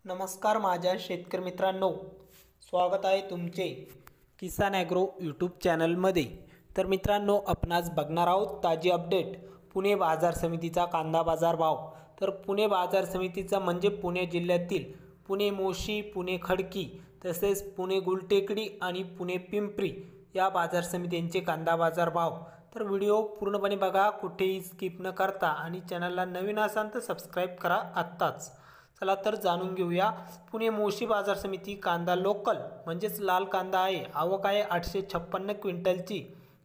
नमस्कार माझ्या शेतकरी मित्रांनो, स्वागत आहे तुमचे किसान ॲग्रो यूट्यूब चॅनलमध्ये। तर मित्रांनो, आपण आज बघणार आहोत ताजी अपडेट पुणे बाजार समितीचा कांदा बाजार भाव। तर पुणे बाजार समितीचा म्हणजे पुणे जिल्ह्यातील पुणे मोशी, पुणे खडकी तसेच पुणे गुलटेकडी आणि पुणे पिंपरी या बाजार समित्यांचे कांदा बाजार भाव। तर व्हिडिओ पूर्णपणे बघा, कुठेही स्किप न करता, आणि चॅनलला नवीन असाल तर सबस्क्राइब करा आत्ताच। चला तर जाणून घेऊया पुणे मोशी बाजार समिती कांदा लोकल म्हणजेच लाल कांदा आहे। आवक आहे 856 क्विंटलची।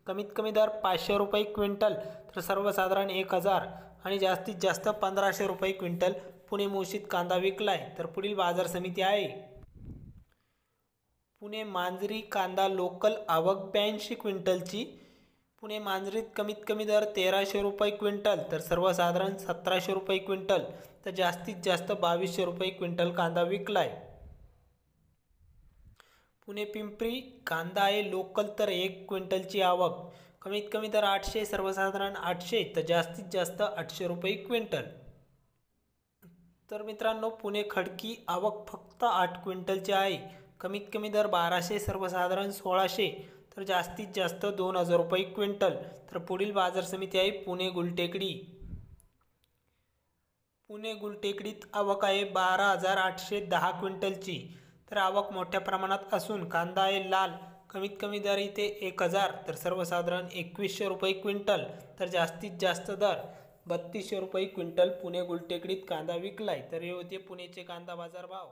कमीत कमी दर 500 रुपये क्विंटल तर सर्वसाधारण 1000 आणि जास्तीत जास्त 1500 रुपये क्विंटल पुणे मोशीत कांदा विकलाय। तर पुढील बाजार समिती आहे पुणे मांजरी कांदा लोकल, आवक 82 क्विंटलची। पुणे मांजरीत कमीत कमी दर 1300 रुपये क्विंटल तर सर्वसाधारण 1700 रुपये क्विंटल तर जास्तीत जास्त 2200 रुपये क्विंटल कांदा विकलाय। पुणे पिंपरी कांदा आहे लोकल तर 1 क्विंटलची आवक, कमीत कमी दर 800, सर्वसाधारण 800 तर जास्तीत जास्त 800 रुपये क्विंटल। तर मित्रांनो, पुणे खडकी आवक फक्त 8 क्विंटलची आहे, कमीत कमी दर 1200, सर्वसाधारण 1600 तर जास्तीत जास्त 2000 रुपये क्विंटल। तर पुढील बाजार समिती आहे पुणे गुलटेकडी। पुणे गुलटेकडीत आवक आहे 12810 क्विंटलची। तर आवक मोठ्या प्रमाणात असून कांदा आहे लाल, कमीत कमी दर इथे 1000 तर सर्वसाधारण 2100 रुपये क्विंटल तर जास्तीत जास्त दर 3200 रुपये क्विंटल पुणे गुलटेकडीत कांदा विकलाय। तर हे होते पुणेचे कांदा बाजार भाव।